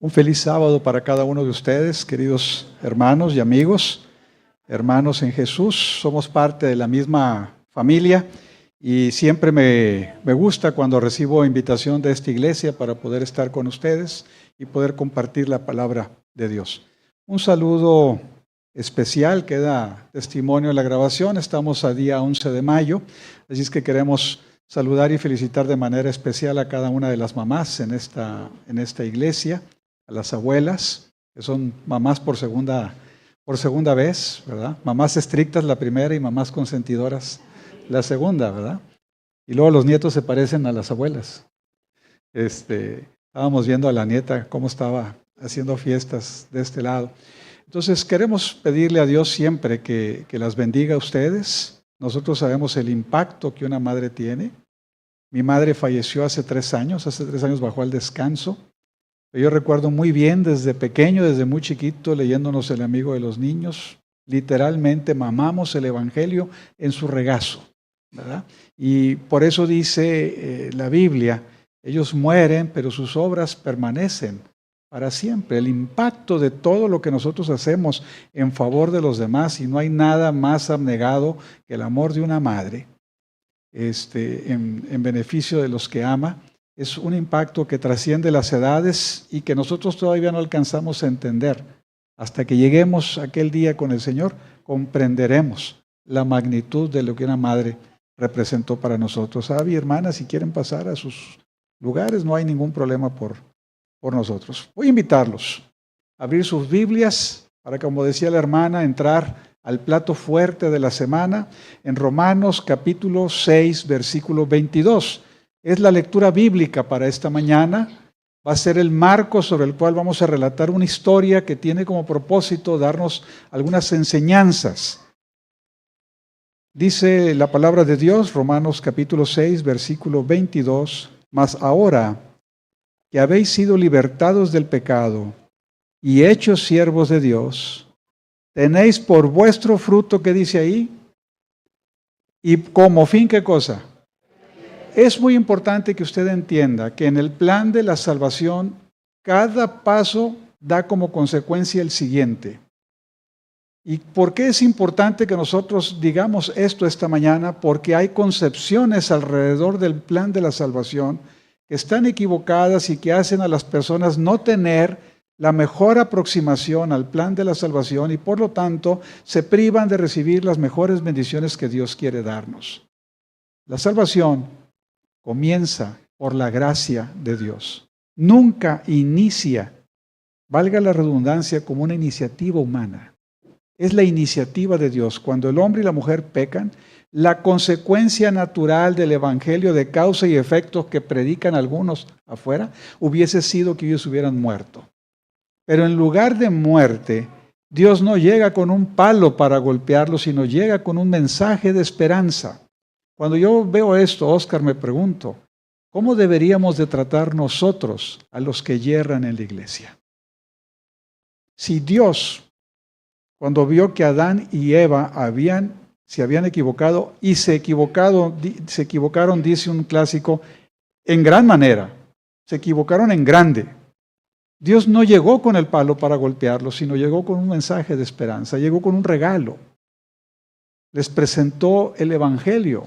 Un feliz sábado para cada uno de ustedes, queridos hermanos y amigos, hermanos en Jesús. Somos parte de la misma familia y siempre me gusta cuando recibo invitación de esta iglesia para poder estar con ustedes y poder compartir la palabra de Dios. Un saludo especial, queda testimonio en la grabación. Estamos a día 11 de mayo, así es que queremos saludar y felicitar de manera especial a cada una de las mamás en esta iglesia, a las abuelas, que son mamás por segunda vez, ¿verdad? Mamás estrictas la primera y mamás consentidoras la segunda, ¿verdad? Y luego los nietos se parecen a las abuelas. Estábamos viendo a la nieta cómo estaba haciendo fiestas de este lado. Entonces queremos pedirle a Dios siempre que las bendiga a ustedes. Nosotros sabemos el impacto que una madre tiene. Mi madre falleció hace 3 años bajó al descanso. Yo recuerdo muy bien desde pequeño, desde muy chiquito, leyéndonos El amigo de los niños. Literalmente mamamos el evangelio en su regazo, ¿verdad? Y por eso dice la Biblia, ellos mueren, pero sus obras permanecen para siempre. El impacto de todo lo que nosotros hacemos en favor de los demás, y no hay nada más abnegado que el amor de una madre en beneficio de los que ama. Es un impacto que trasciende las edades y que nosotros todavía no alcanzamos a entender. Hasta que lleguemos aquel día con el Señor, comprenderemos la magnitud de lo que una madre representó para nosotros. Mi hermana, si quieren pasar a sus lugares, no hay ningún problema por nosotros. Voy a invitarlos a abrir sus Biblias para, como decía la hermana, entrar al plato fuerte de la semana en Romanos capítulo 6, versículo 22. Es la lectura bíblica para esta mañana. Va a ser el marco sobre el cual vamos a relatar una historia que tiene como propósito darnos algunas enseñanzas. Dice la palabra de Dios, Romanos capítulo 6, versículo 22, mas ahora que habéis sido libertados del pecado y hechos siervos de Dios, tenéis por vuestro fruto, ¿qué dice ahí? Y como fin, ¿qué cosa? Es muy importante que usted entienda que en el plan de la salvación, cada paso da como consecuencia el siguiente. ¿Y por qué es importante que nosotros digamos esto esta mañana? Porque hay concepciones alrededor del plan de la salvación que están equivocadas y que hacen a las personas no tener la mejor aproximación al plan de la salvación y por lo tanto se privan de recibir las mejores bendiciones que Dios quiere darnos. La salvación comienza por la gracia de Dios. Nunca inicia, valga la redundancia, como una iniciativa humana. Es la iniciativa de Dios. Cuando el hombre y la mujer pecan, la consecuencia natural del evangelio de causa y efecto que predican algunos afuera hubiese sido que ellos hubieran muerto. Pero en lugar de muerte, Dios no llega con un palo para golpearlos, sino llega con un mensaje de esperanza. Cuando yo veo esto, Oscar, me pregunto, ¿cómo deberíamos de tratar nosotros a los que yerran en la iglesia? Si Dios, cuando vio que Adán y Eva se habían equivocado y se equivocaron, dice un clásico, en gran manera, se equivocaron en grande. Dios no llegó con el palo para golpearlos, sino llegó con un mensaje de esperanza, llegó con un regalo. Les presentó el evangelio.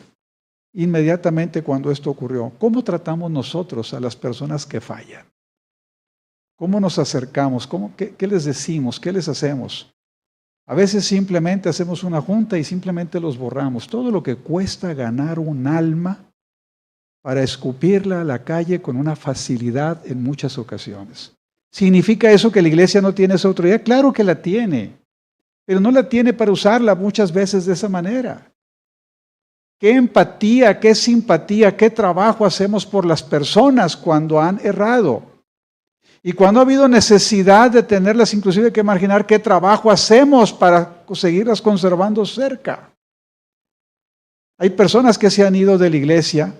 Inmediatamente cuando esto ocurrió, ¿cómo tratamos nosotros a las personas que fallan? ¿Cómo nos acercamos? ¿Qué les decimos? ¿Qué les hacemos? A veces simplemente hacemos una junta y simplemente los borramos. Todo lo que cuesta ganar un alma para escupirla a la calle con una facilidad en muchas ocasiones. ¿Significa eso que la iglesia no tiene esa autoridad? Claro que la tiene, pero no la tiene para usarla muchas veces de esa manera. Qué empatía, qué simpatía, qué trabajo hacemos por las personas cuando han errado. Y cuando ha habido necesidad de tenerlas, inclusive hay que imaginar qué trabajo hacemos para seguirlas conservando cerca. Hay personas que se han ido de la iglesia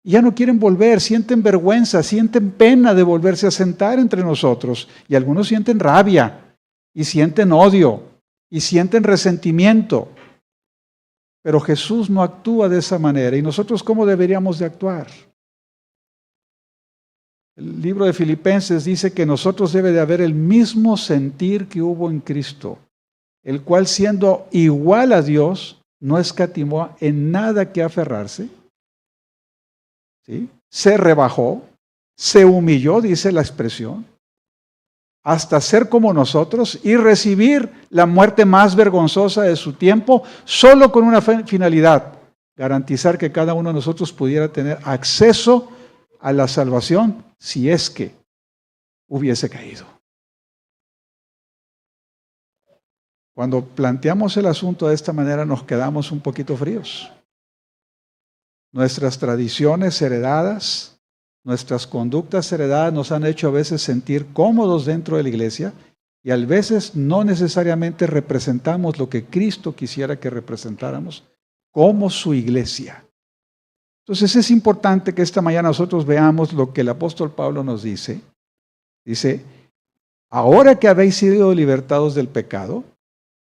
y ya no quieren volver, sienten vergüenza, sienten pena de volverse a sentar entre nosotros. Y algunos sienten rabia, y sienten odio, y sienten resentimiento. Pero Jesús no actúa de esa manera. ¿Y nosotros cómo deberíamos de actuar? El libro de Filipenses dice que nosotros debe de haber el mismo sentir que hubo en Cristo, el cual siendo igual a Dios, no escatimó en nada que aferrarse, ¿sí? Se rebajó, se humilló, dice la expresión, hasta ser como nosotros y recibir la muerte más vergonzosa de su tiempo, solo con una finalidad: garantizar que cada uno de nosotros pudiera tener acceso a la salvación si es que hubiese caído. Cuando planteamos el asunto de esta manera nos quedamos un poquito fríos. Nuestras tradiciones heredadas, nuestras conductas heredadas nos han hecho a veces sentir cómodos dentro de la iglesia y a veces no necesariamente representamos lo que Cristo quisiera que representáramos como su iglesia. Entonces es importante que esta mañana nosotros veamos lo que el apóstol Pablo nos dice. Dice, ahora que habéis sido libertados del pecado,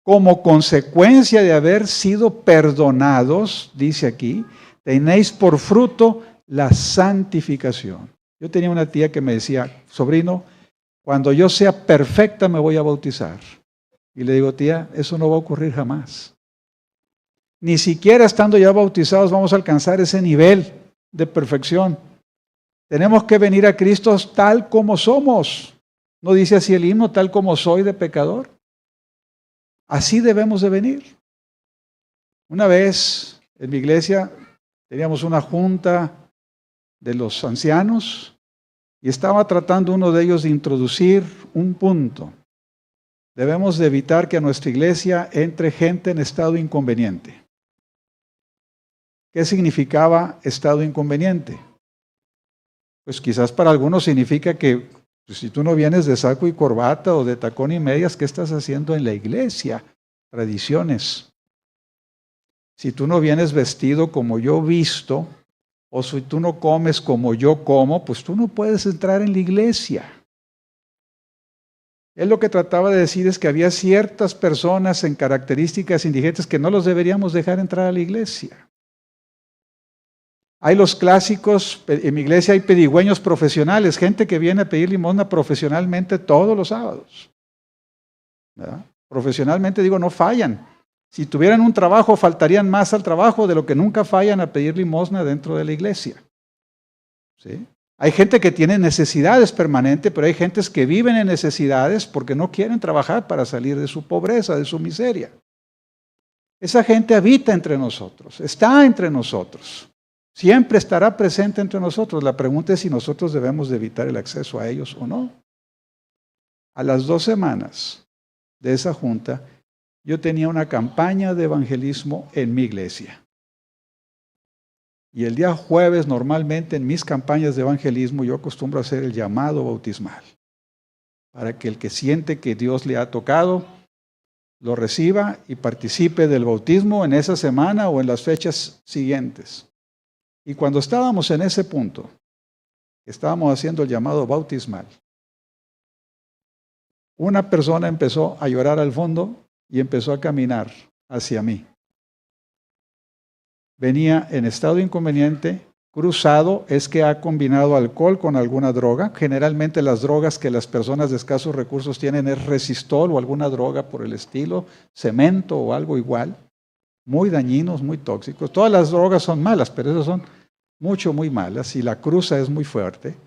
como consecuencia de haber sido perdonados, dice aquí, tenéis por fruto la santificación. Yo tenía una tía que me decía, sobrino, cuando yo sea perfecta me voy a bautizar. Y le digo, tía, eso no va a ocurrir jamás. Ni siquiera estando ya bautizados vamos a alcanzar ese nivel de perfección. Tenemos que venir a Cristo tal como somos. ¿No dice así el himno, tal como soy de pecador? Así debemos de venir. Una vez en mi iglesia teníamos una junta de los ancianos y estaba tratando uno de ellos de introducir un punto. Debemos de evitar que a nuestra iglesia entre gente en estado inconveniente. ¿Qué significaba estado inconveniente? Pues quizás para algunos significa que pues, si tú no vienes de saco y corbata o de tacón y medias, ¿qué estás haciendo en la iglesia? Tradiciones. Si tú no vienes vestido como yo visto, o si tú no comes como yo como, pues tú no puedes entrar en la iglesia. Él lo que trataba de decir es que había ciertas personas en características indigentes que no los deberíamos dejar entrar a la iglesia. Hay los clásicos, en mi iglesia hay pedigüeños profesionales, gente que viene a pedir limosna profesionalmente todos los sábados. ¿Verdad? Profesionalmente digo, no fallan. Si tuvieran un trabajo, faltarían más al trabajo de lo que nunca fallan a pedir limosna dentro de la iglesia. ¿Sí? Hay gente que tiene necesidades permanentes, pero hay gentes que viven en necesidades porque no quieren trabajar para salir de su pobreza, de su miseria. Esa gente habita entre nosotros, está entre nosotros. Siempre estará presente entre nosotros. La pregunta es si nosotros debemos de evitar el acceso a ellos o no. A las 2 semanas de esa junta, yo tenía una campaña de evangelismo en mi iglesia. Y el día jueves, normalmente en mis campañas de evangelismo, yo acostumbro a hacer el llamado bautismal. Para que el que siente que Dios le ha tocado, lo reciba y participe del bautismo en esa semana o en las fechas siguientes. Y cuando estábamos en ese punto, estábamos haciendo el llamado bautismal, una persona empezó a llorar al fondo y empezó a caminar hacia mí. Venía en estado inconveniente, cruzado, es que ha combinado alcohol con alguna droga. Generalmente las drogas que las personas de escasos recursos tienen es resistol o alguna droga por el estilo, cemento o algo igual. Muy dañinos, muy tóxicos. Todas las drogas son malas, pero esas son muy malas y la cruza es muy fuerte.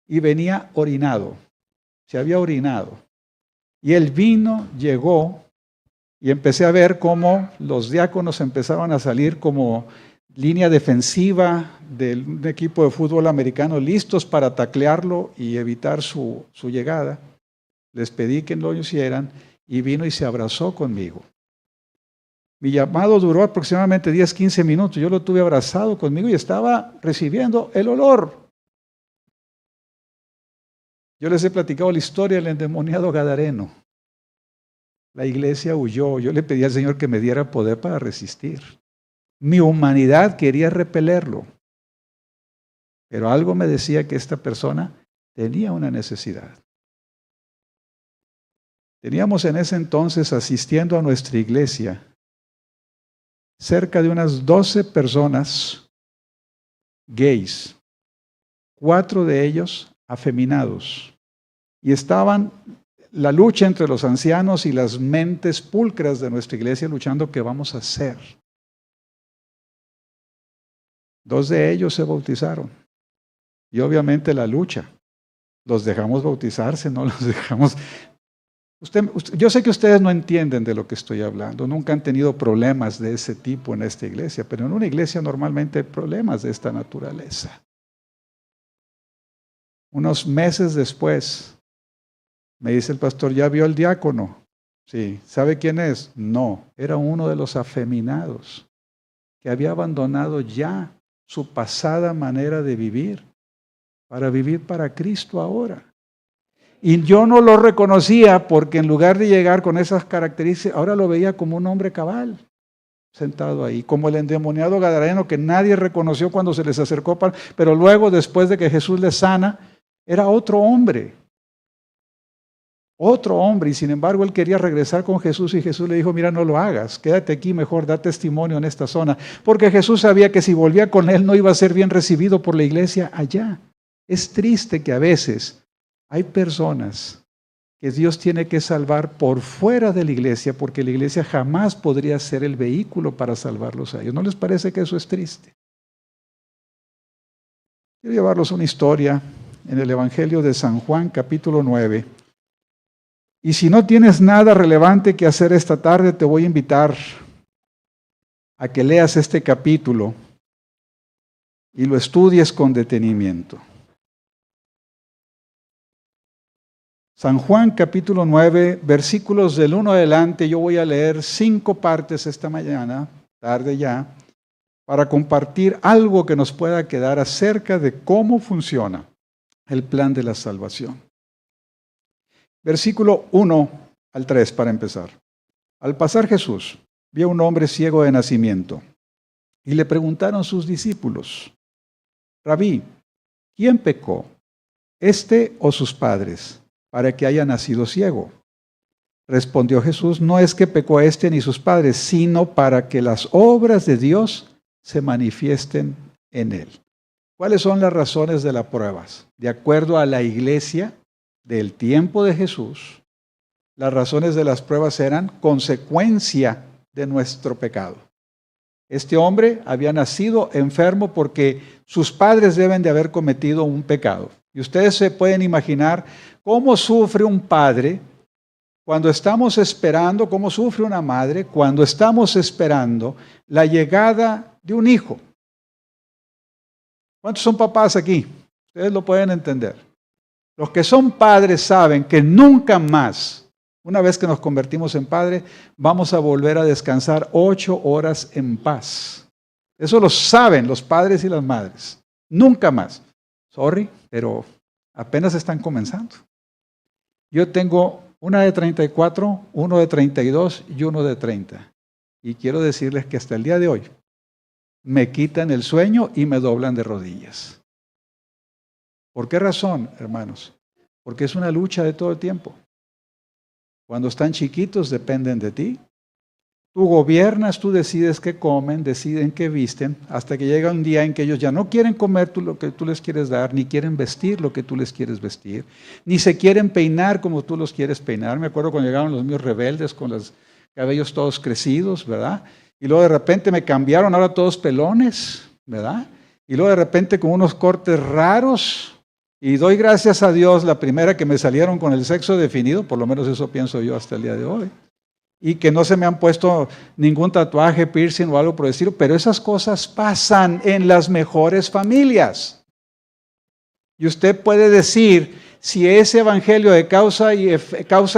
Y venía orinado, se había orinado. Y el vino llegó y empecé a ver cómo los diáconos empezaban a salir como línea defensiva de un equipo de fútbol americano, listos para taclearlo y evitar su llegada. Les pedí que lo hicieran y vino y se abrazó conmigo. Mi llamado duró aproximadamente 10-15 minutos. Yo lo tuve abrazado conmigo y estaba recibiendo el olor. Yo les he platicado la historia del endemoniado gadareno. La iglesia huyó. Yo le pedí al Señor que me diera poder para resistir. Mi humanidad quería repelerlo. Pero algo me decía que esta persona tenía una necesidad. Teníamos en ese entonces asistiendo a nuestra iglesia cerca de unas 12 personas gays. 4 de ellos afeminados. Y estaban la lucha entre los ancianos y las mentes pulcras de nuestra iglesia luchando qué vamos a hacer. 2 de ellos se bautizaron. Y obviamente la lucha. ¿Los dejamos bautizarse? ¿No los dejamos? Yo sé que ustedes no entienden de lo que estoy hablando. Nunca han tenido problemas de ese tipo en esta iglesia. Pero en una iglesia normalmente hay problemas de esta naturaleza. Unos meses después, me dice el pastor, ¿ya vio al diácono? Sí. ¿Sabe quién es? No. Era uno de los afeminados que había abandonado ya su pasada manera de vivir para vivir para Cristo ahora. Y yo no lo reconocía porque en lugar de llegar con esas características, ahora lo veía como un hombre cabal, sentado ahí, como el endemoniado gadareno que nadie reconoció cuando se les acercó, pero luego, después de que Jesús les sana, era otro hombre, y sin embargo él quería regresar con Jesús y Jesús le dijo, mira, no lo hagas, quédate aquí mejor, da testimonio en esta zona, porque Jesús sabía que si volvía con él no iba a ser bien recibido por la iglesia allá. Es triste que a veces hay personas que Dios tiene que salvar por fuera de la iglesia, porque la iglesia jamás podría ser el vehículo para salvarlos a ellos. ¿No les parece que eso es triste? Quiero llevarlos a una historia en el Evangelio de San Juan, capítulo 9. Y si no tienes nada relevante que hacer esta tarde, te voy a invitar a que leas este capítulo y lo estudies con detenimiento. San Juan capítulo 9, versículos del 1 adelante, yo voy a leer 5 partes esta mañana, tarde ya, para compartir algo que nos pueda quedar acerca de cómo funciona el plan de la salvación. Versículo 1 al 3 para empezar. Al pasar Jesús, vio a un hombre ciego de nacimiento y le preguntaron sus discípulos, Rabí, ¿quién pecó, este o sus padres, para que haya nacido ciego? Respondió Jesús, no es que pecó este ni sus padres, sino para que las obras de Dios se manifiesten en él. ¿Cuáles son las razones de las pruebas? De acuerdo a la iglesia del tiempo de Jesús, las razones de las pruebas eran consecuencia de nuestro pecado. Este hombre había nacido enfermo porque sus padres deben de haber cometido un pecado. Y ustedes se pueden imaginar cómo sufre un padre cuando estamos esperando, cómo sufre una madre cuando estamos esperando la llegada de un hijo. ¿Cuántos son papás aquí? Ustedes lo pueden entender. Los que son padres saben que nunca más, una vez que nos convertimos en padre, vamos a volver a descansar 8 horas en paz. Eso lo saben los padres y las madres. Nunca más. Sorry, pero apenas están comenzando. Yo tengo una de 34, uno de 32 y uno de 30. Y quiero decirles que hasta el día de hoy me quitan el sueño y me doblan de rodillas. ¿Por qué razón, hermanos? Porque es una lucha de todo el tiempo. Cuando están chiquitos dependen de ti. Tú gobiernas, tú decides qué comen, deciden qué visten, hasta que llega un día en que ellos ya no quieren comer lo que tú les quieres dar, ni quieren vestir lo que tú les quieres vestir, ni se quieren peinar como tú los quieres peinar. Me acuerdo cuando llegaron los míos rebeldes con los cabellos todos crecidos, ¿verdad? Y luego de repente me cambiaron, ahora todos pelones, ¿verdad? Y luego de repente con unos cortes raros. Y doy gracias a Dios la primera que me salieron con el sexo definido, por lo menos eso pienso yo hasta el día de hoy. Y que no se me han puesto ningún tatuaje, piercing o algo por el estilo, pero esas cosas pasan en las mejores familias. Y usted puede decir, si ese evangelio de causa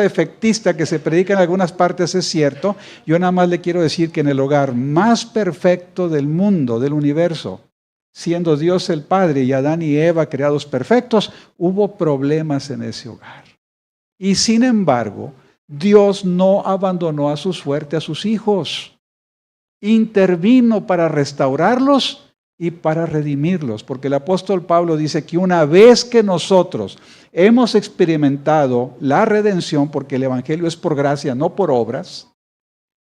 efectista que se predica en algunas partes es cierto, yo nada más le quiero decir que en el hogar más perfecto del mundo, del universo, siendo Dios el Padre y Adán y Eva creados perfectos, hubo problemas en ese hogar. Y sin embargo, Dios no abandonó a su suerte a sus hijos. Intervino para restaurarlos y para redimirlos, porque el apóstol Pablo dice que una vez que nosotros hemos experimentado la redención, porque el evangelio es por gracia, no por obras,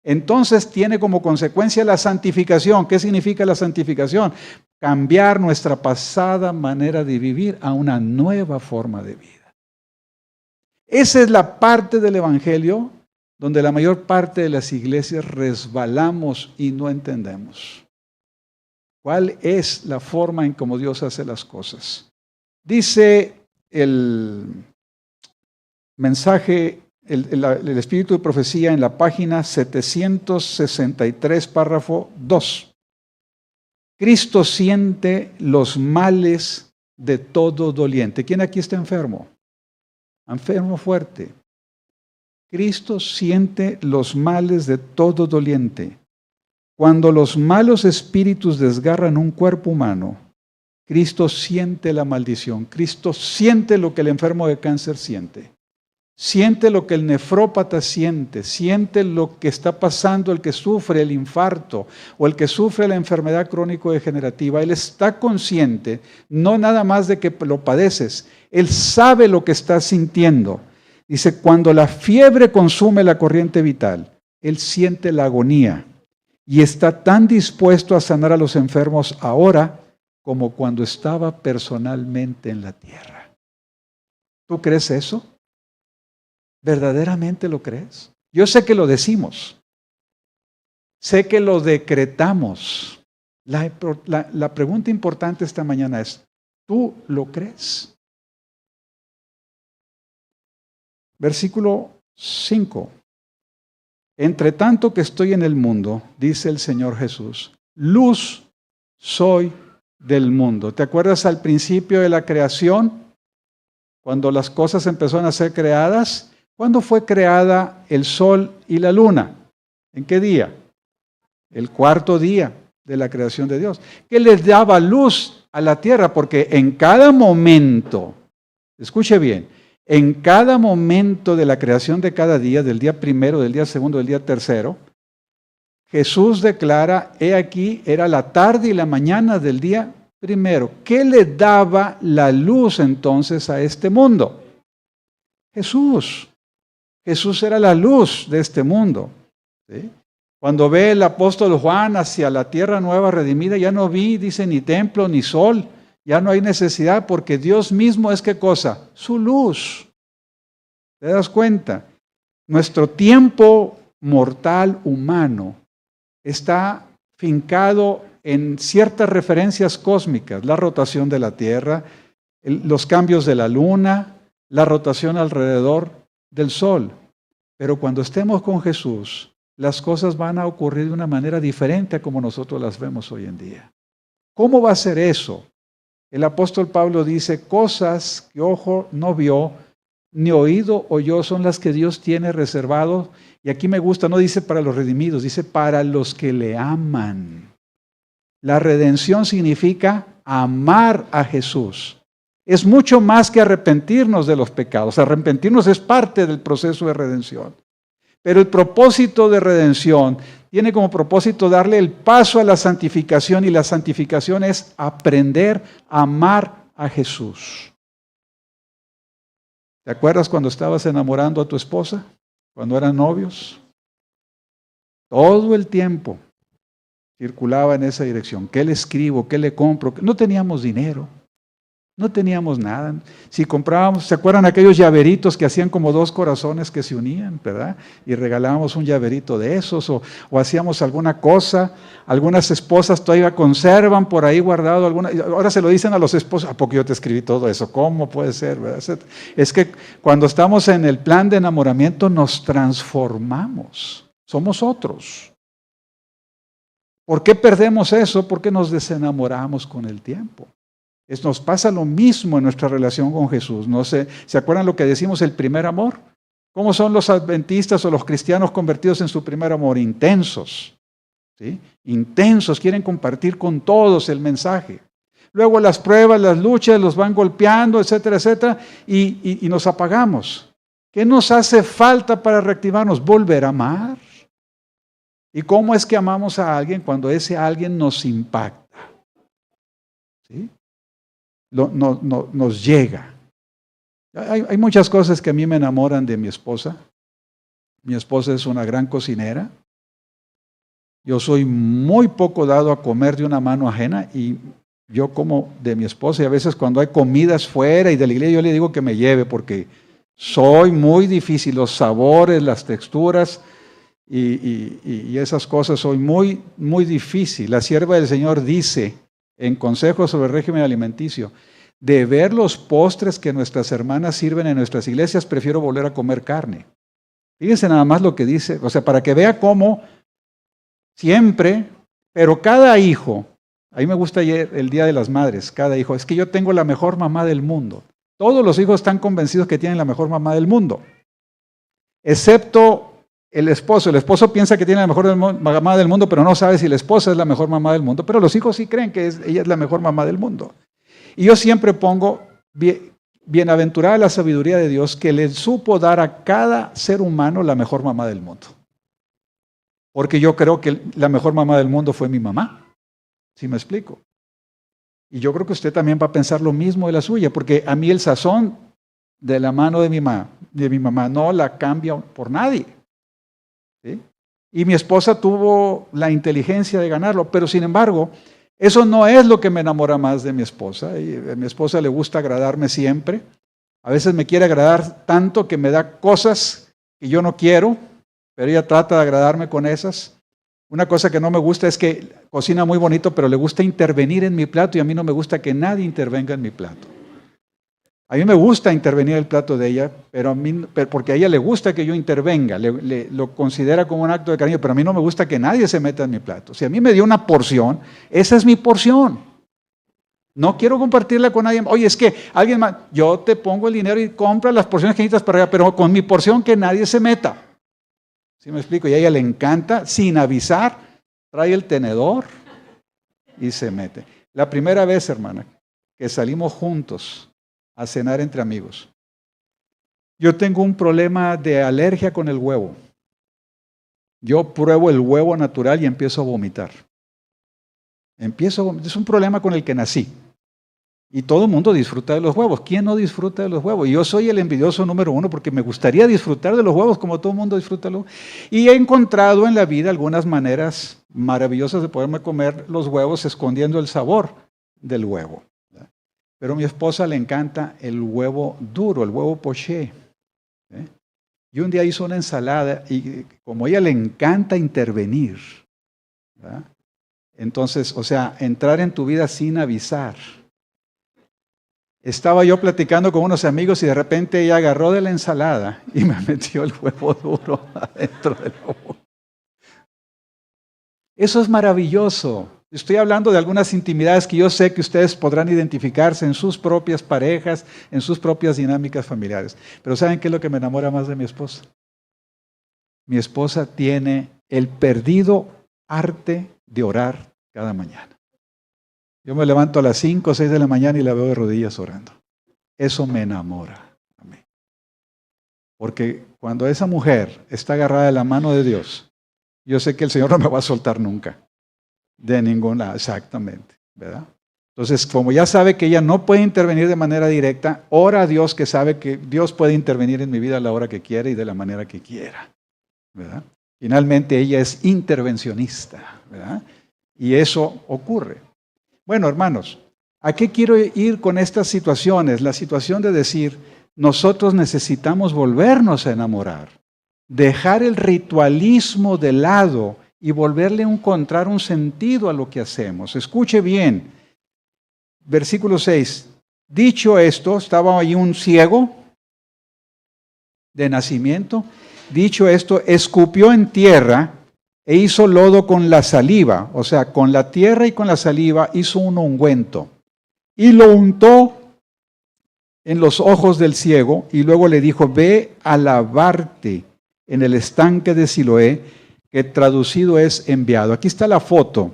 entonces tiene como consecuencia la santificación. ¿Qué significa la santificación? cambiar nuestra pasada manera de vivir a una nueva forma de vida. Esa es la parte del Evangelio donde la mayor parte de las iglesias resbalamos y no entendemos. ¿Cuál es la forma en cómo Dios hace las cosas? Dice el mensaje, el espíritu de profecía en la página 763, párrafo 2. Cristo siente los males de todo doliente. ¿Quién aquí está enfermo? Enfermo fuerte. Cristo siente los males de todo doliente. Cuando los malos espíritus desgarran un cuerpo humano, Cristo siente la maldición. Cristo siente lo que el enfermo de cáncer siente. Siente lo que el nefrópata siente. Siente lo que está pasando el que sufre el infarto o el que sufre la enfermedad crónico-degenerativa. Él está consciente, no nada más de que lo padeces. Él sabe lo que está sintiendo. Dice, cuando la fiebre consume la corriente vital, Él siente la agonía y está tan dispuesto a sanar a los enfermos ahora como cuando estaba personalmente en la tierra. ¿Tú crees eso? ¿Verdaderamente lo crees? Yo sé que lo decimos, sé que lo decretamos. La pregunta importante esta mañana es, ¿tú lo crees? Versículo 5. Entre tanto que estoy en el mundo, dice el Señor Jesús, luz soy del mundo. ¿Te acuerdas al principio de la creación? Cuando las cosas empezaron a ser creadas. ¿Cuándo fue creada el sol y la luna? ¿En qué día? El cuarto día de la creación de Dios. ¿Qué les daba luz a la tierra? Porque en cada momento, escuche bien, en cada momento de la creación de cada día, del día primero, del día segundo, del día tercero, Jesús declara, he aquí, era la tarde y la mañana del día primero. ¿Qué le daba la luz entonces a este mundo? Jesús. Jesús era la luz de este mundo. ¿Sí? Cuando ve el apóstol Juan hacia la tierra nueva redimida, ya no vi, dice, ni templo ni sol. Ya no hay necesidad porque Dios mismo es ¿qué cosa? Su luz. ¿Te das cuenta? Nuestro tiempo mortal humano está fincado en ciertas referencias cósmicas, la rotación de la Tierra, los cambios de la luna, la rotación alrededor del sol. Pero cuando estemos con Jesús, las cosas van a ocurrir de una manera diferente a como nosotros las vemos hoy en día. ¿Cómo va a ser eso? El apóstol Pablo dice, cosas que ojo no vio, ni oído oyó, son las que Dios tiene reservado. Y aquí me gusta, no dice para los redimidos, dice para los que le aman. La redención significa amar a Jesús. Es mucho más que arrepentirnos de los pecados. Arrepentirnos es parte del proceso de redención. Pero el propósito de redención tiene como propósito darle el paso a la santificación, y la santificación es aprender a amar a Jesús. ¿Te acuerdas cuando estabas enamorando a tu esposa? Cuando eran novios. Todo el tiempo circulaba en esa dirección. ¿Qué le escribo? ¿Qué le compro? No teníamos dinero. No teníamos nada. Si comprábamos, ¿se acuerdan aquellos llaveritos que hacían como dos corazones que se unían, verdad? Y regalábamos un llaverito de esos, o hacíamos alguna cosa. Algunas esposas todavía conservan por ahí guardado alguna. Ahora se lo dicen a los esposos, ¿a poco yo te escribí todo eso? ¿Cómo puede ser, verdad? Es que cuando estamos en el plan de enamoramiento nos transformamos. Somos otros. ¿Por qué perdemos eso? Porque nos desenamoramos con el tiempo. Nos pasa lo mismo en nuestra relación con Jesús. No sé, ¿se acuerdan lo que decimos el primer amor? ¿Cómo son los adventistas o los cristianos convertidos en su primer amor? Intensos. ¿Sí? Intensos, quieren compartir con todos el mensaje. Luego las pruebas, las luchas, los van golpeando, etcétera, etcétera, y nos apagamos. ¿Qué nos hace falta para reactivarnos? Volver a amar. ¿Y cómo es que amamos a alguien? Cuando ese alguien nos impacta. ¿Sí? Nos llega. Hay muchas cosas que a mí me enamoran de mi esposa. Mi esposa es una gran cocinera. Yo soy muy poco dado a comer de una mano ajena y Yo como de mi esposa y a veces cuando hay comidas fuera y de la iglesia yo le digo que me lleve porque soy muy difícil, los sabores, las texturas y esas cosas soy muy, muy difícil. La sierva del Señor dice en Consejos sobre el Régimen Alimenticio, de ver los postres que nuestras hermanas sirven en nuestras iglesias, prefiero volver a comer carne. Fíjense nada más lo que dice, o sea, para que vea cómo siempre, pero cada hijo, a mí me gusta ayer el Día de las Madres, cada hijo, es que yo tengo la mejor mamá del mundo. Todos los hijos están convencidos que tienen la mejor mamá del mundo, excepto el esposo. El esposo piensa que tiene la mejor mamá del mundo, pero no sabe si la esposa es la mejor mamá del mundo, pero los hijos sí creen que ella es la mejor mamá del mundo. Y yo siempre pongo, bienaventurada la sabiduría de Dios, que le supo dar a cada ser humano la mejor mamá del mundo. Porque yo creo que la mejor mamá del mundo fue mi mamá. ¿Sí me explico? Y yo creo que usted también va a pensar lo mismo de la suya, porque a mí el sazón de la mano de mi mamá no la cambia por nadie. ¿Sí? Y mi esposa tuvo la inteligencia de ganarlo, pero sin embargo, eso no es lo que me enamora más de mi esposa. Y a mi esposa le gusta agradarme siempre. A veces me quiere agradar tanto que me da cosas que yo no quiero, pero ella trata de agradarme con esas. Una cosa que no me gusta es que cocina muy bonito, pero le gusta intervenir en mi plato y a mí no me gusta que nadie intervenga en mi plato. A mí me gusta intervenir en el plato de ella, porque a ella le gusta que yo intervenga, lo considera como un acto de cariño, pero a mí no me gusta que nadie se meta en mi plato. Si a mí me dio una porción, esa es mi porción. No quiero compartirla con nadie. Oye, es que alguien más, yo te pongo el dinero y compra las porciones que necesitas para allá, pero con mi porción que nadie se meta. ¿Sí me explico? Y a ella le encanta, sin avisar, trae el tenedor y se mete. La primera vez, hermana, que salimos juntos a cenar entre amigos, yo tengo un problema de alergia con el huevo. Yo pruebo el huevo natural y empiezo a vomitar. Es un problema con el que nací. Y todo el mundo disfruta de los huevos. ¿Quién no disfruta de los huevos? Y yo soy el envidioso número uno porque me gustaría disfrutar de los huevos como todo el mundo disfruta de los huevos. Y he encontrado en la vida algunas maneras maravillosas de poderme comer los huevos escondiendo el sabor del huevo. Pero a mi esposa le encanta el huevo duro, el huevo poché. Y un día hizo una ensalada y como a ella le encanta intervenir, ¿verdad? Entonces, o sea, entrar en tu vida sin avisar. Estaba yo platicando con unos amigos y de repente ella agarró de la ensalada y me metió el huevo duro adentro del huevo. Eso es maravilloso. Estoy hablando de algunas intimidades que yo sé que ustedes podrán identificarse en sus propias parejas, en sus propias dinámicas familiares. Pero ¿saben qué es lo que me enamora más de mi esposa? Mi esposa tiene el perdido arte de orar cada mañana. Yo me levanto a las 5 o 6 de la mañana y la veo de rodillas orando. Eso me enamora a mí. Porque cuando esa mujer está agarrada de la mano de Dios, yo sé que el Señor no me va a soltar nunca. De ningún lado, exactamente, ¿verdad? Entonces, como ya sabe que ella no puede intervenir de manera directa, ora a Dios que sabe que Dios puede intervenir en mi vida a la hora que quiera y de la manera que quiera, ¿verdad? Finalmente ella es intervencionista, ¿verdad? Y eso ocurre. Bueno, hermanos, ¿a qué quiero ir con estas situaciones? La situación de decir, nosotros necesitamos volvernos a enamorar, dejar el ritualismo de lado y volverle a encontrar un sentido a lo que hacemos. Escuche bien, versículo 6. Dicho esto, estaba ahí un ciego de nacimiento. Dicho esto, escupió en tierra e hizo lodo con la saliva. O sea, con la tierra y con la saliva hizo un ungüento. Y lo untó en los ojos del ciego y luego le dijo, ve a lavarte en el estanque de Siloé, que traducido es enviado. Aquí está la foto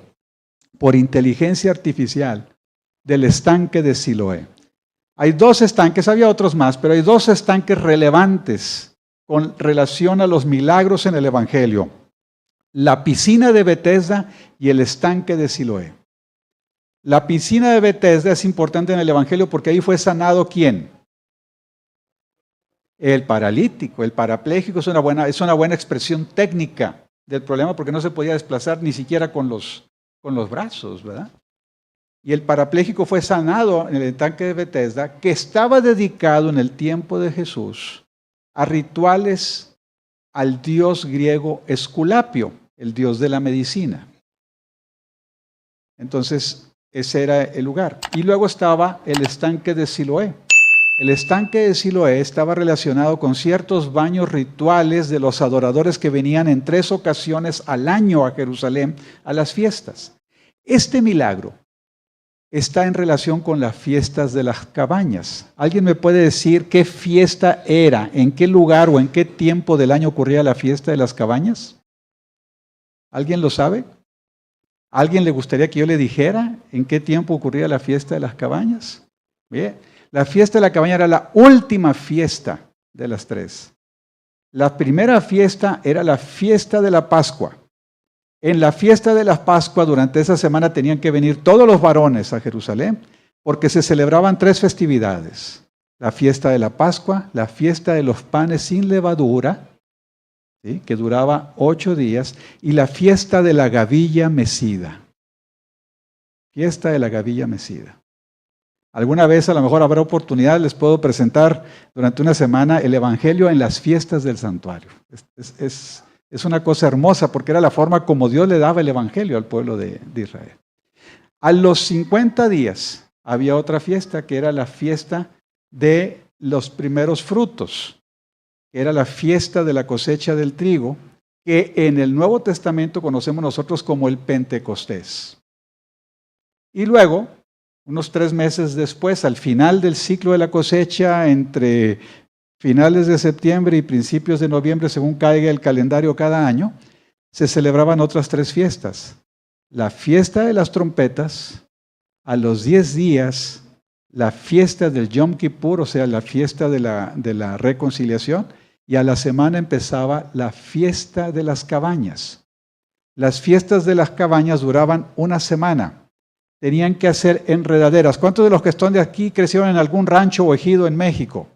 por inteligencia artificial del estanque de Siloé. Hay dos estanques, había otros más, pero hay dos estanques relevantes con relación a los milagros en el Evangelio. La piscina de Betesda y el estanque de Siloé. La piscina de Betesda es importante en el Evangelio porque ahí fue sanado ¿quién? El paralítico, el parapléjico es una buena expresión técnica del problema porque no se podía desplazar ni siquiera con los brazos, ¿verdad? y el parapléjico fue sanado en el estanque de Betesda, que estaba dedicado en el tiempo de Jesús a rituales al dios griego Esculapio, el dios de la medicina. Entonces, ese era el lugar. Y luego estaba el estanque de Siloé. El estanque de Siloé estaba relacionado con ciertos baños rituales de los adoradores que venían en 3 ocasiones al año a Jerusalén a las fiestas. Este milagro está en relación con las fiestas de las cabañas. ¿Alguien me puede decir qué fiesta era, en qué lugar o en qué tiempo del año ocurría la fiesta de las cabañas? ¿Alguien lo sabe? ¿A alguien le gustaría que yo le dijera en qué tiempo ocurría la fiesta de las cabañas? Bien, la fiesta de la cabaña era la última fiesta de las 3. La primera fiesta era la fiesta de la Pascua. En la fiesta de la Pascua, durante esa semana, tenían que venir todos los varones a Jerusalén, porque se celebraban 3 festividades. La fiesta de la Pascua, la fiesta de los panes sin levadura, ¿sí?, que duraba 8 días, y la fiesta de la gavilla mecida. Fiesta de la gavilla mecida. Alguna vez, a lo mejor habrá oportunidad, les puedo presentar durante una semana el Evangelio en las fiestas del santuario. Es una cosa hermosa porque era la forma como Dios le daba el Evangelio al pueblo de Israel. A los 50 días había otra fiesta que era la fiesta de los primeros frutos, que era la fiesta de la cosecha del trigo, que en el Nuevo Testamento conocemos nosotros como el Pentecostés. Y luego, unos 3 meses después, al final del ciclo de la cosecha, entre finales de septiembre y principios de noviembre, según caiga el calendario cada año, se celebraban otras 3 fiestas. La fiesta de las trompetas, a los 10 días, la fiesta del Yom Kippur, o sea, la fiesta de la reconciliación, y a la semana empezaba la fiesta de las cabañas. Las fiestas de las cabañas duraban una semana. Tenían que hacer enredaderas. ¿Cuántos de los que están de aquí crecieron en algún rancho o ejido en México?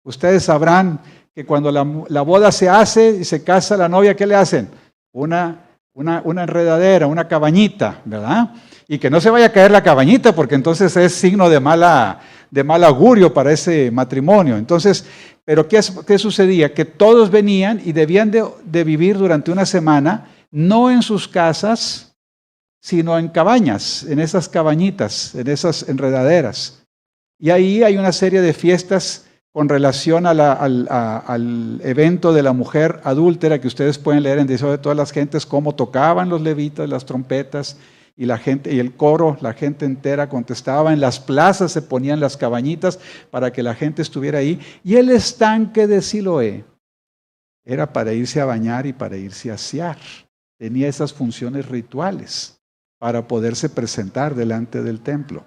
Ustedes sabrán que cuando la boda se hace y se casa la novia, ¿qué le hacen? Una enredadera, una cabañita, ¿verdad? Y que no se vaya a caer la cabañita, porque entonces es signo de mal augurio para ese matrimonio. Entonces, ¿pero qué sucedía? Que todos venían y debían de vivir durante una semana, no en sus casas, sino en cabañas, en esas cabañitas, en esas enredaderas. Y ahí hay una serie de fiestas con relación al evento de la mujer adúltera, que ustedes pueden leer en Deseo de todas las gentes, cómo tocaban los levitas, las trompetas, y la gente, y el coro, la gente entera contestaba. En las plazas se ponían las cabañitas para que la gente estuviera ahí. Y el estanque de Siloé era para irse a bañar y para irse a asear. Tenía esas funciones rituales para poderse presentar delante del templo.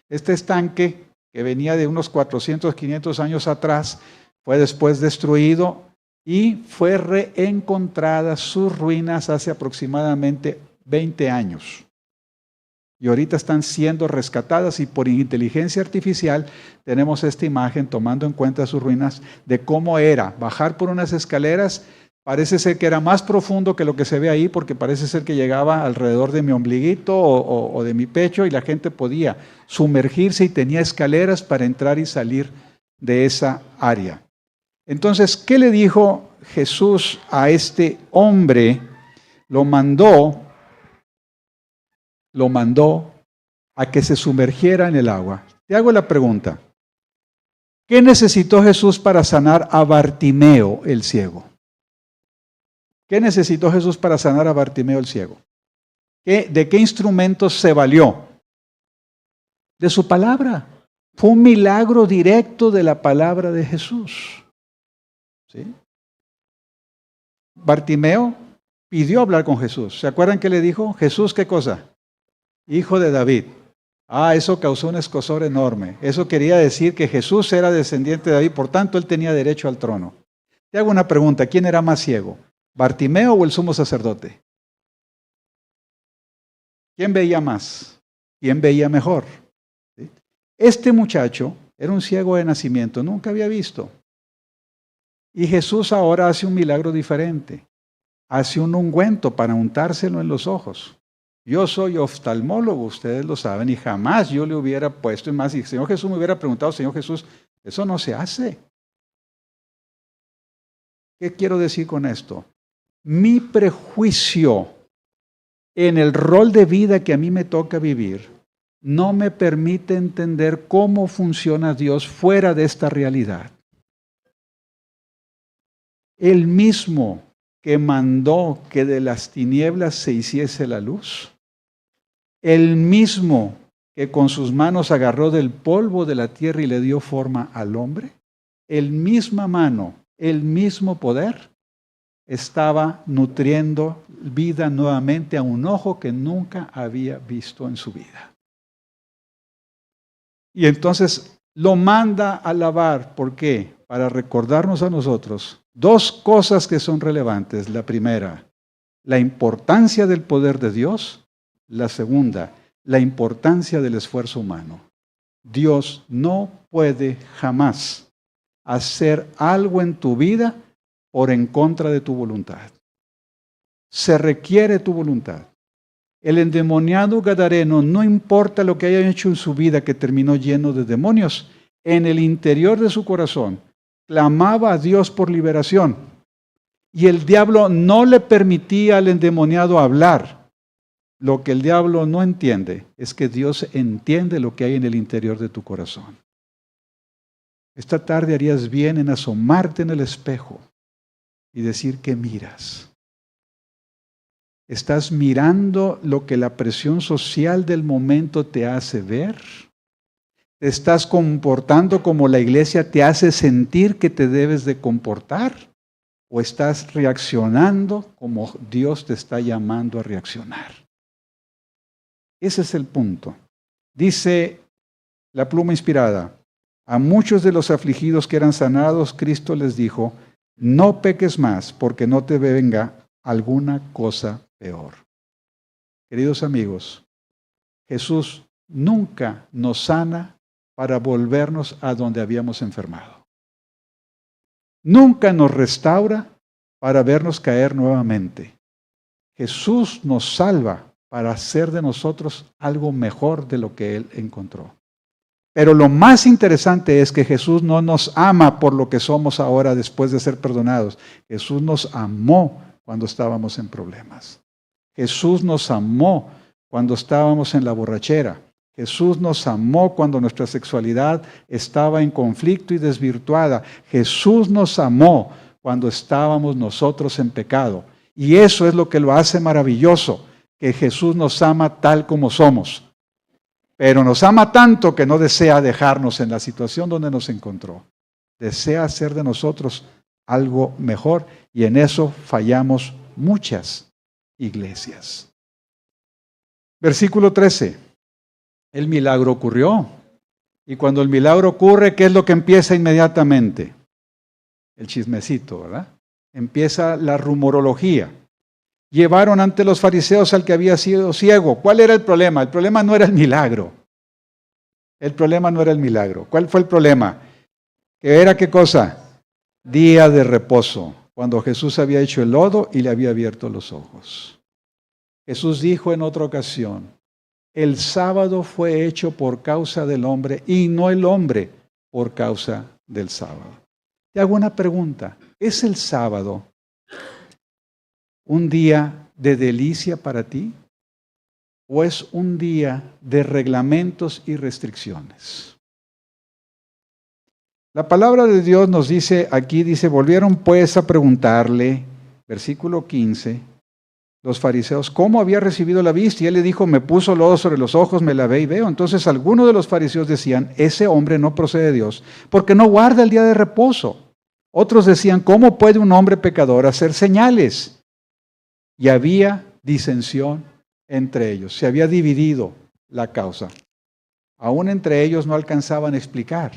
Este estanque, que venía de unos 400, 500 años atrás, fue después destruido y fue reencontrada sus ruinas hace aproximadamente 20 años. Y ahorita están siendo rescatadas, y por inteligencia artificial tenemos esta imagen tomando en cuenta sus ruinas de cómo era bajar por unas escaleras. Parece ser que era más profundo que lo que se ve ahí, porque parece ser que llegaba alrededor de mi ombliguito o de mi pecho, y la gente podía sumergirse y tenía escaleras para entrar y salir de esa área. Entonces, ¿qué le dijo Jesús a este hombre? Lo mandó a que se sumergiera en el agua. Te hago la pregunta: ¿qué necesitó Jesús para sanar a Bartimeo el ciego? ¿Qué necesitó Jesús para sanar a Bartimeo el ciego? ¿De qué instrumentos se valió? De su palabra. Fue un milagro directo de la palabra de Jesús. ¿Sí? Bartimeo pidió hablar con Jesús. ¿Se acuerdan qué le dijo? Jesús, ¿qué cosa? Hijo de David. Eso causó un escozor enorme. Eso quería decir que Jesús era descendiente de David, por tanto él tenía derecho al trono. Te hago una pregunta: ¿quién era más ciego? ¿Bartimeo o el sumo sacerdote? ¿Quién veía más? ¿Quién veía mejor? ¿Sí? Este muchacho era un ciego de nacimiento, nunca había visto. Y Jesús ahora hace un milagro diferente. Hace un ungüento para untárselo en los ojos. Yo soy oftalmólogo, ustedes lo saben, y jamás yo le hubiera puesto, y más, si el Señor Jesús me hubiera preguntado, Señor Jesús, eso no se hace. ¿Qué quiero decir con esto? Mi prejuicio en el rol de vida que a mí me toca vivir no me permite entender cómo funciona Dios fuera de esta realidad. Él mismo que mandó que de las tinieblas se hiciese la luz, el mismo que con sus manos agarró del polvo de la tierra y le dio forma al hombre, el misma mano, el mismo poder, estaba nutriendo vida nuevamente a un ojo que nunca había visto en su vida. Y entonces lo manda a lavar. ¿Por qué? Para recordarnos a nosotros dos cosas que son relevantes. La primera, la importancia del poder de Dios. La segunda, la importancia del esfuerzo humano. Dios no puede jamás hacer algo en tu vida por en contra de tu voluntad. Se requiere tu voluntad. El endemoniado gadareno, no importa lo que haya hecho en su vida, que terminó lleno de demonios, en el interior de su corazón clamaba a Dios por liberación. Y el diablo no le permitía al endemoniado hablar. Lo que el diablo no entiende es que Dios entiende lo que hay en el interior de tu corazón. Esta tarde harías bien en asomarte en el espejo y decir que miras. ¿Estás mirando lo que la presión social del momento te hace ver? ¿Te estás comportando como la iglesia te hace sentir que te debes de comportar? ¿O estás reaccionando como Dios te está llamando a reaccionar? Ese es el punto. Dice la pluma inspirada, a muchos de los afligidos que eran sanados, Cristo les dijo, no peques más, porque no te venga alguna cosa peor. Queridos amigos, Jesús nunca nos sana para volvernos a donde habíamos enfermado. Nunca nos restaura para vernos caer nuevamente. Jesús nos salva para hacer de nosotros algo mejor de lo que Él encontró. Pero lo más interesante es que Jesús no nos ama por lo que somos ahora después de ser perdonados. Jesús nos amó cuando estábamos en problemas. Jesús nos amó cuando estábamos en la borrachera. Jesús nos amó cuando nuestra sexualidad estaba en conflicto y desvirtuada. Jesús nos amó cuando estábamos nosotros en pecado. Y eso es lo que lo hace maravilloso, que Jesús nos ama tal como somos. Pero nos ama tanto que no desea dejarnos en la situación donde nos encontró. Desea hacer de nosotros algo mejor y en eso fallamos muchas iglesias. Versículo 13. El milagro ocurrió. Y cuando el milagro ocurre, ¿qué es lo que empieza inmediatamente? El chismecito, ¿verdad? Empieza la rumorología. Llevaron ante los fariseos al que había sido ciego. ¿Cuál era el problema? El problema no era el milagro. El problema no era el milagro. ¿Cuál fue el problema? ¿Que era qué cosa? Día de reposo, cuando Jesús había hecho el lodo y le había abierto los ojos. Jesús dijo en otra ocasión, el sábado fue hecho por causa del hombre y no el hombre por causa del sábado. Te hago una pregunta. ¿Es el sábado un día de delicia para ti? ¿O es un día de reglamentos y restricciones? La palabra de Dios nos dice aquí, dice, volvieron pues a preguntarle, versículo 15, los fariseos, ¿cómo había recibido la vista? Y él le dijo, me puso lodo sobre los ojos, me lavé y veo. Entonces algunos de los fariseos decían, ese hombre no procede de Dios, porque no guarda el día de reposo. Otros decían, ¿cómo puede un hombre pecador hacer señales? Y había disensión entre ellos, se había dividido la causa. Aún entre ellos no alcanzaban a explicar.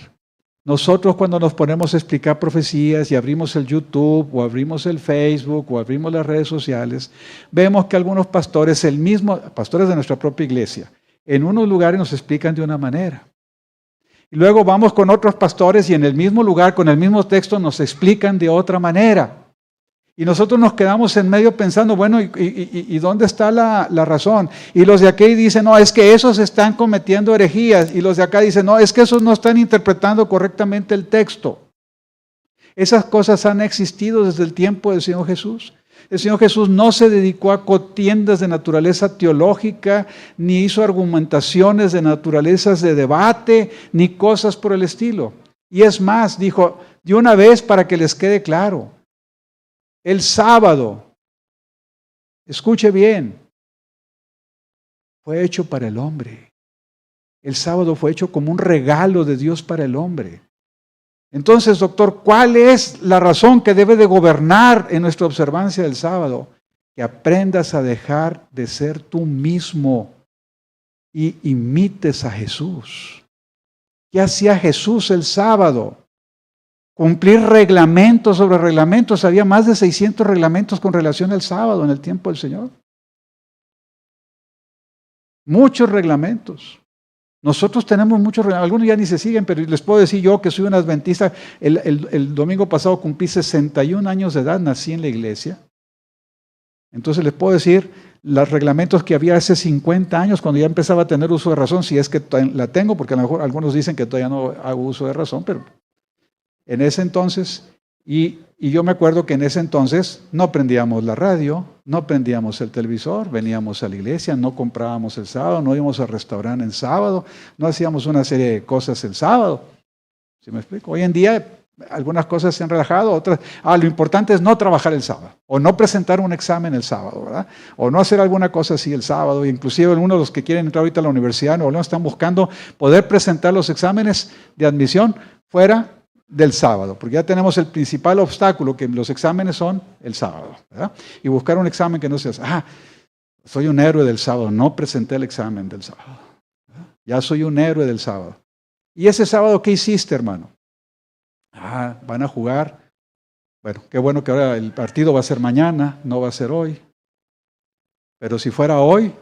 Nosotros cuando nos ponemos a explicar profecías y abrimos el YouTube o abrimos el Facebook o abrimos las redes sociales, vemos que algunos pastores, pastores de nuestra propia iglesia, en unos lugares nos explican de una manera. Y luego vamos con otros pastores y en el mismo lugar, con el mismo texto, nos explican de otra manera. Y nosotros nos quedamos en medio pensando, bueno, ¿y dónde está la razón? Y los de aquí dicen, no, es que esos están cometiendo herejías. Y los de acá dicen, no, es que esos no están interpretando correctamente el texto. Esas cosas han existido desde el tiempo del Señor Jesús. El Señor Jesús no se dedicó a contiendas de naturaleza teológica, ni hizo argumentaciones de naturalezas de debate, ni cosas por el estilo. Y es más, dijo, de una vez para que les quede claro, el sábado, escuche bien, fue hecho para el hombre. El sábado fue hecho como un regalo de Dios para el hombre. Entonces, doctor, ¿cuál es la razón que debe de gobernar en nuestra observancia del sábado? Que aprendas a dejar de ser tú mismo y imites a Jesús. ¿Qué hacía Jesús el sábado? Cumplir reglamentos sobre reglamentos. Había más de 600 reglamentos con relación al sábado en el tiempo del Señor. Muchos reglamentos. Nosotros tenemos muchos reglamentos. Algunos ya ni se siguen, pero les puedo decir yo que soy un adventista. El domingo pasado cumplí 61 años de edad, nací en la iglesia. Entonces les puedo decir los reglamentos que había hace 50 años, cuando ya empezaba a tener uso de razón, si es que la tengo, porque a lo mejor algunos dicen que todavía no hago uso de razón, pero en ese entonces, y yo me acuerdo que en ese entonces no prendíamos la radio, no prendíamos el televisor, veníamos a la iglesia, no comprábamos el sábado, no íbamos al restaurante el sábado, no hacíamos una serie de cosas el sábado. ¿Sí me explico? Hoy en día algunas cosas se han relajado, otras, lo importante es no trabajar el sábado, o no presentar un examen el sábado, ¿verdad? O no hacer alguna cosa así el sábado. Inclusive algunos de los que quieren entrar ahorita a la universidad no están buscando poder presentar los exámenes de admisión fuera del sábado, porque ya tenemos el principal obstáculo, que los exámenes son el sábado, ¿verdad? Y buscar un examen que no sea, soy un héroe del sábado, no presenté el examen del sábado, ¿verdad? Ya soy un héroe del sábado. ¿Y ese sábado qué hiciste, hermano? Van a jugar. Bueno, qué bueno que ahora el partido va a ser mañana, no va a ser hoy. Pero si fuera hoy,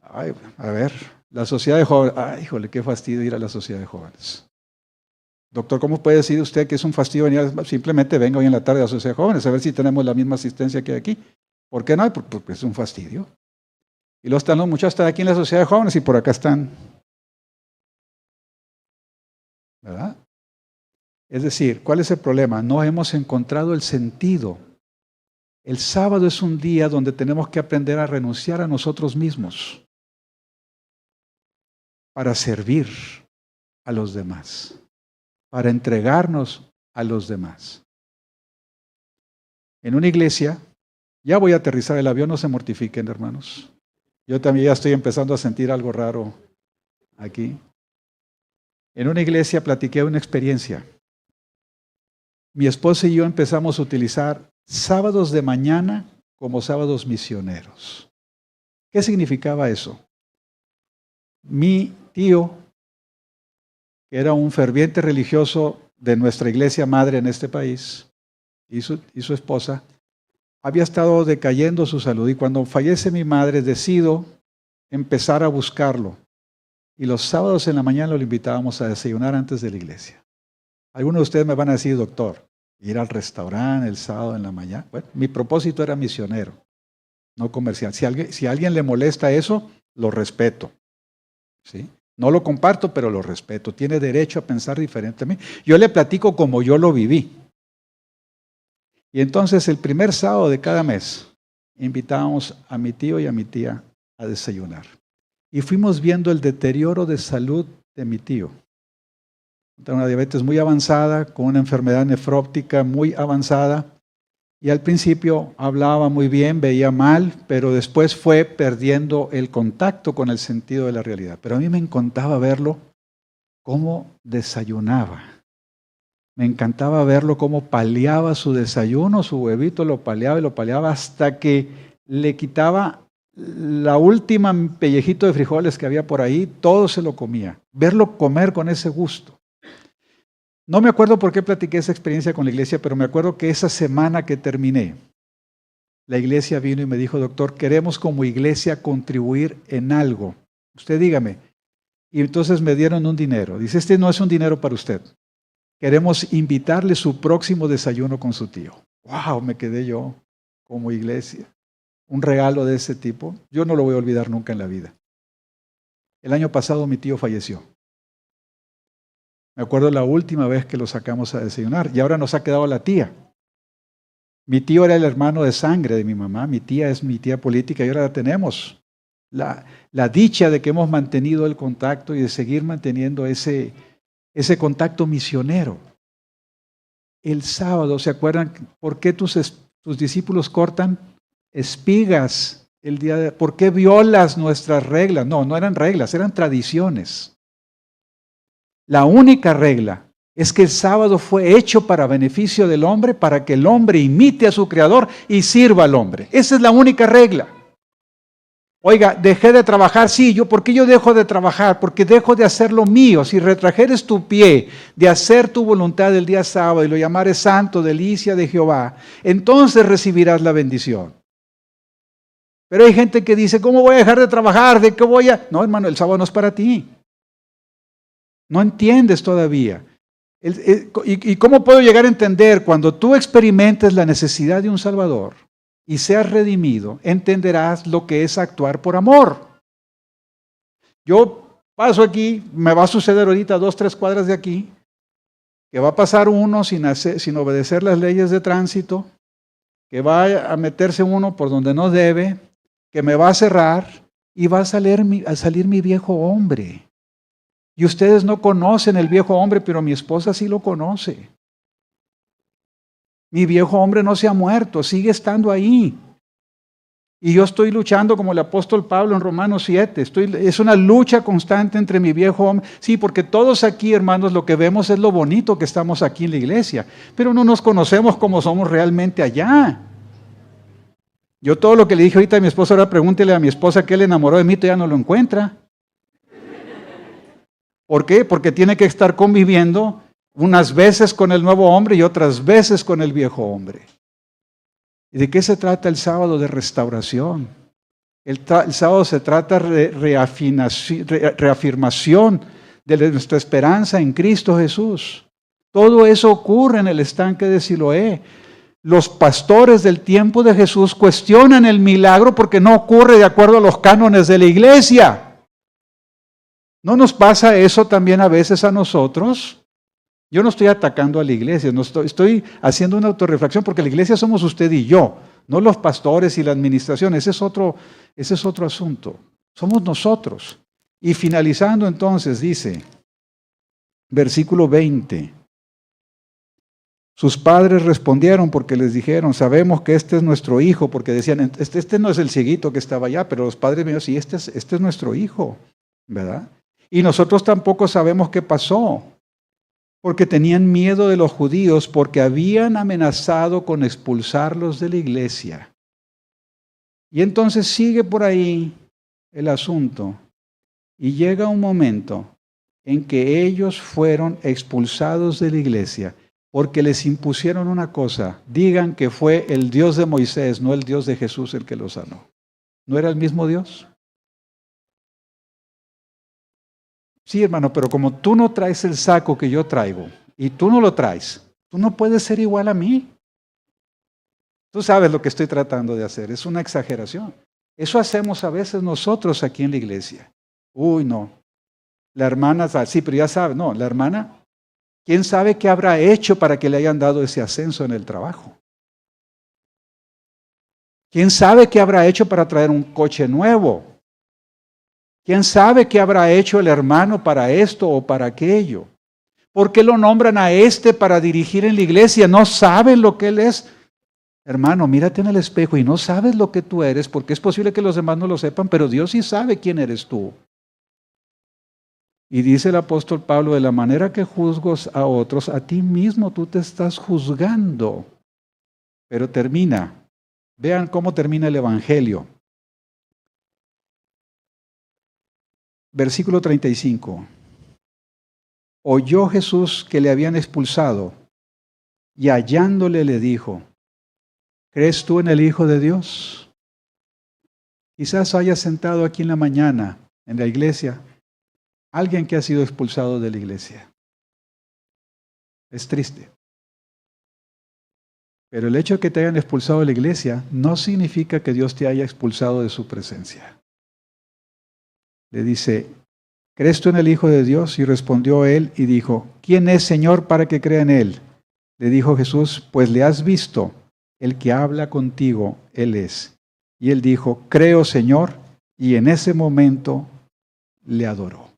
a ver, la sociedad de jóvenes, híjole, qué fastidio ir a la sociedad de jóvenes. Doctor, ¿cómo puede decir usted que es un fastidio venir? Simplemente venga hoy en la tarde a la sociedad de jóvenes a ver si tenemos la misma asistencia que aquí. ¿Por qué no? Porque es un fastidio. Y luego están los muchachos, están aquí en la sociedad de jóvenes y por acá están. ¿Verdad? Es decir, ¿cuál es el problema? No hemos encontrado el sentido. El sábado es un día donde tenemos que aprender a renunciar a nosotros mismos para servir a los demás, para entregarnos a los demás. En una iglesia, ya voy a aterrizar el avión, no se mortifiquen, hermanos. Yo también ya estoy empezando a sentir algo raro aquí. En una iglesia platiqué una experiencia. Mi esposa y yo empezamos a utilizar sábados de mañana como sábados misioneros. ¿Qué significaba eso? Mi tío, que era un ferviente religioso de nuestra iglesia madre en este país, y su esposa, había estado decayendo su salud. Y cuando fallece mi madre, decido empezar a buscarlo. Y los sábados en la mañana lo invitábamos a desayunar antes de la iglesia. Algunos de ustedes me van a decir, doctor, ir al restaurante el sábado en la mañana. Bueno, mi propósito era misionero, no comercial. Si a alguien le molesta eso, lo respeto. ¿Sí? No lo comparto, pero lo respeto. Tiene derecho a pensar diferente a mí. Yo le platico como yo lo viví. Y entonces el primer sábado de cada mes invitábamos a mi tío y a mi tía a desayunar. Y fuimos viendo el deterioro de salud de mi tío. Tenía una diabetes muy avanzada, con una enfermedad nefróptica muy avanzada. Y al principio hablaba muy bien, veía mal, pero después fue perdiendo el contacto con el sentido de la realidad. Pero a mí me encantaba verlo cómo desayunaba. Me encantaba verlo cómo paleaba su desayuno, su huevito lo paleaba hasta que le quitaba la última pellejito de frijoles que había por ahí, todo se lo comía. Verlo comer con ese gusto. No me acuerdo por qué platiqué esa experiencia con la iglesia, pero me acuerdo que esa semana que terminé, la iglesia vino y me dijo, doctor, queremos como iglesia contribuir en algo. Usted dígame. Y entonces me dieron un dinero. Dice, este no es un dinero para usted. Queremos invitarle su próximo desayuno con su tío. wow, me quedé yo como iglesia. Un regalo de ese tipo, yo no lo voy a olvidar nunca en la vida. El año pasado mi tío falleció. Me acuerdo la última vez que lo sacamos a desayunar y ahora nos ha quedado la tía. Mi tío era el hermano de sangre de mi mamá, mi tía es mi tía política y ahora la tenemos. La dicha de que hemos mantenido el contacto y de seguir manteniendo ese contacto misionero. El sábado, ¿se acuerdan por qué tus discípulos cortan espigas el día de... ¿Por qué violas nuestras reglas? No, no eran reglas, eran tradiciones. La única regla es que el sábado fue hecho para beneficio del hombre, para que el hombre imite a su creador y sirva al hombre. Esa es la única regla. Oiga, dejé de trabajar, sí, ¿por qué yo dejo de trabajar? Porque dejo de hacer lo mío. Si retrajeres tu pie de hacer tu voluntad el día sábado y lo llamares santo, delicia de Jehová, entonces recibirás la bendición. Pero hay gente que dice, ¿cómo voy a dejar de trabajar? ¿De qué voy a...? No, hermano, el sábado no es para ti. No entiendes todavía. ¿Y cómo puedo llegar a entender? Cuando tú experimentes la necesidad de un Salvador y seas redimido, entenderás lo que es actuar por amor. Yo paso aquí, me va a suceder ahorita 2, 3 cuadras de aquí, que va a pasar uno sin obedecer las leyes de tránsito, que va a meterse uno por donde no debe, que me va a cerrar y va a salir mi viejo hombre. Y ustedes no conocen el viejo hombre, pero mi esposa sí lo conoce. Mi viejo hombre no se ha muerto, sigue estando ahí. Y yo estoy luchando como el apóstol Pablo en Romanos 7. Es una lucha constante entre mi viejo hombre. Sí, porque todos aquí, hermanos, lo que vemos es lo bonito que estamos aquí en la iglesia. Pero no nos conocemos como somos realmente allá. Yo todo lo que le dije ahorita a mi esposa, ahora pregúntele a mi esposa que él enamoró de mí, todavía no lo encuentra. ¿Por qué? Porque tiene que estar conviviendo unas veces con el nuevo hombre y otras veces con el viejo hombre. ¿Y de qué se trata el sábado? De restauración. El sábado se trata de reafirmación de nuestra esperanza en Cristo Jesús. Todo eso ocurre en el estanque de Siloé. Los pastores del tiempo de Jesús cuestionan el milagro porque no ocurre de acuerdo a los cánones de la iglesia. ¿No nos pasa eso también a veces a nosotros? Yo no estoy atacando a la iglesia, estoy haciendo una autorreflexión porque la iglesia somos usted y yo, no los pastores y la administración, ese es otro asunto. Somos nosotros. Y finalizando entonces dice, versículo 20, sus padres respondieron porque les dijeron, sabemos que este es nuestro hijo, porque decían, este no es el cieguito que estaba allá, pero los padres me dijeron, sí, este es nuestro hijo, ¿verdad? Y nosotros tampoco sabemos qué pasó, porque tenían miedo de los judíos, porque habían amenazado con expulsarlos de la iglesia. Y entonces sigue por ahí el asunto, y llega un momento en que ellos fueron expulsados de la iglesia, porque les impusieron una cosa, digan que fue el Dios de Moisés, no el Dios de Jesús el que los sanó. ¿No era el mismo Dios? Sí, hermano, pero como tú no traes el saco que yo traigo y tú no lo traes, tú no puedes ser igual a mí. Tú sabes lo que estoy tratando de hacer, es una exageración. Eso hacemos a veces nosotros aquí en la iglesia. Uy, no. La hermana, sí, pero ya sabe, no, la hermana, ¿quién sabe qué habrá hecho para que le hayan dado ese ascenso en el trabajo? ¿Quién sabe qué habrá hecho para traer un coche nuevo? ¿Quién sabe qué habrá hecho el hermano para esto o para aquello? ¿Por qué lo nombran a este para dirigir en la iglesia? ¿No saben lo que él es? Hermano, mírate en el espejo y no sabes lo que tú eres, porque es posible que los demás no lo sepan, pero Dios sí sabe quién eres tú. Y dice el apóstol Pablo, de la manera que juzgas a otros, a ti mismo tú te estás juzgando. Pero termina. Vean cómo termina el Evangelio. Versículo 35. Oyó Jesús que le habían expulsado y hallándole le dijo, ¿crees tú en el Hijo de Dios? Quizás haya sentado aquí en la mañana, en la iglesia, alguien que ha sido expulsado de la iglesia. Es triste. Pero el hecho de que te hayan expulsado de la iglesia no significa que Dios te haya expulsado de su presencia. Le dice, ¿crees tú en el Hijo de Dios? Y respondió él y dijo, ¿quién es, Señor, para que crea en él? Le dijo Jesús, pues le has visto, el que habla contigo, él es. Y él dijo, creo, Señor, y en ese momento le adoró.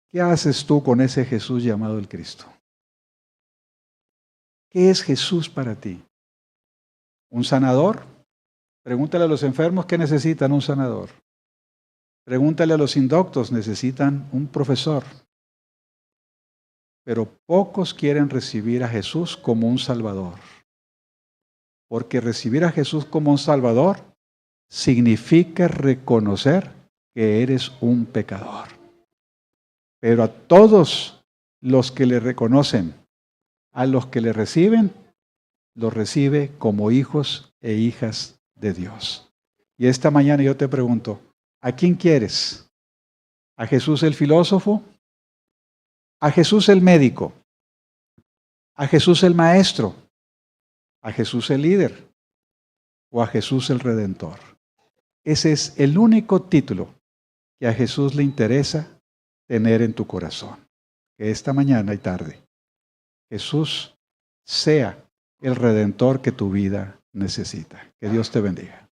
¿Qué haces tú con ese Jesús llamado el Cristo? ¿Qué es Jesús para ti? ¿Un sanador? Pregúntale a los enfermos qué necesitan un sanador. Pregúntale a los indoctos, necesitan un profesor. Pero pocos quieren recibir a Jesús como un Salvador. Porque recibir a Jesús como un Salvador significa reconocer que eres un pecador. Pero a todos los que le reconocen, a los que le reciben, los recibe como hijos e hijas de Dios. Y esta mañana yo te pregunto, ¿a quién quieres? ¿A Jesús el filósofo? ¿A Jesús el médico? ¿A Jesús el maestro? ¿A Jesús el líder? ¿O a Jesús el redentor? Ese es el único título que a Jesús le interesa tener en tu corazón. Que esta mañana y tarde Jesús sea el redentor que tu vida necesita. Que Dios te bendiga.